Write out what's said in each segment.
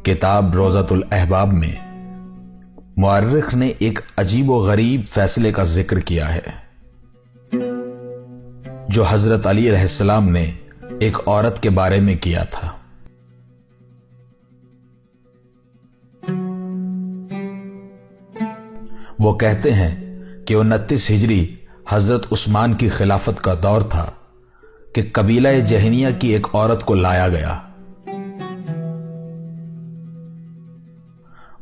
किताब रोज़तुल अहबाब में मुअर्रिख ने एक अजीब व गरीब फैसले का जिक्र किया है जो हजरत अली अलैहिस्सलाम ने एक औरत के बारे में किया था। वो कहते हैं कि 29 हिजरी हजरत उस्मान की खिलाफत का दौर था कि कबीला जहनिया की एक औरत को लाया गया।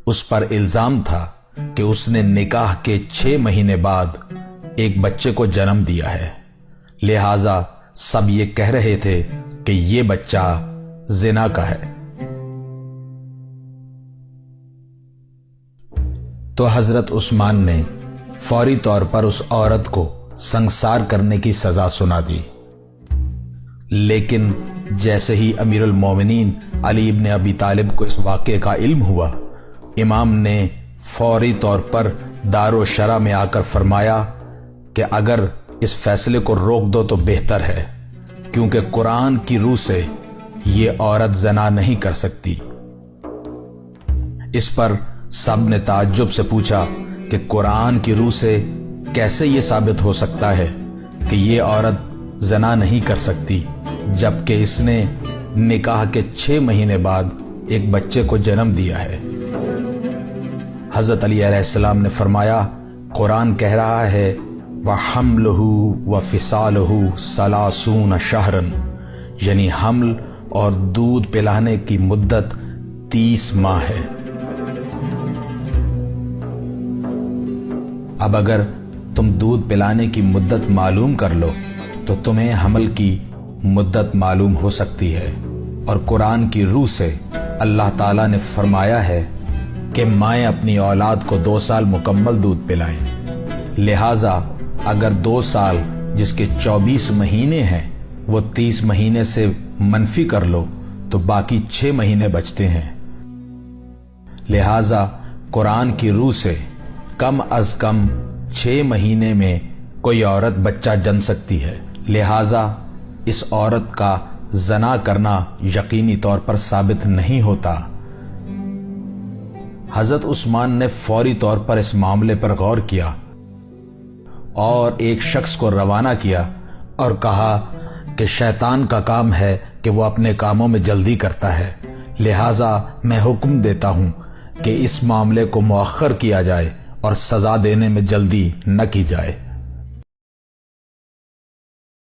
उस पर इल्जाम था कि उसने निकाह के 6 महीने बाद एक बच्चे को जन्म दिया है, लिहाजा सब ये कह रहे थे कि ये बच्चा जिना का है। तो हजरत उस्मान ने फौरी तौर पर उस औरत को संसार करने की सजा सुना दी। लेकिन जैसे ही अमीरुल मोमिनीन अली इब्न अबी तालिब को इस वाक़े का इल्म हुआ, इमाम ने फौरी तौर पर दारो शरा में आकर फरमाया कि अगर इस फैसले को रोक दो तो बेहतर है, क्योंकि कुरान की रूह से ये औरत ज़ना नहीं कर सकती। इस पर सब ने ताज्जुब से पूछा कि कुरान की रूह से कैसे ये साबित हो सकता है कि ये औरत ज़ना नहीं कर सकती, जबकि इसने निकाह के 6 महीने बाद एक बच्चे को जन्म दिया है। हज़रत अली अलैहिस्सलाम ने फरमाया, कुरान कह रहा है व हमलहु व फिसालहु सलासून शहरन, यानी हमल और दूध पिलाने की मुद्दत 30 माह है। अब अगर तुम दूध पिलाने की मुद्दत मालूम कर लो तो तुम्हें हमल की मुद्दत मालूम हो सकती है। और कुरान की रूह से अल्लाह ताला ने फरमाया है कि माएँ अपनी औलाद को 2 साल मुकम्मल दूध पिलाएं। लिहाजा अगर 2 साल जिसके 24 महीने हैं वो 30 महीने से मनफी कर लो तो बाकी 6 महीने बचते हैं। लिहाजा कुरान की रूह से कम अज कम 6 महीने में कोई औरत बच्चा जन सकती है। लिहाजा इस औरत का ज़ना करना यकीनी तौर पर साबित नहीं होता। हजरत उस्मान ने फौरी तौर पर इस मामले पर गौर किया और एक शख्स को रवाना किया और कहा कि शैतान का काम है कि वो अपने कामों में जल्दी करता है, लिहाजा मैं हुक्म देता हूं कि इस मामले को मुअख्खर किया जाए और सजा देने में जल्दी न की जाए।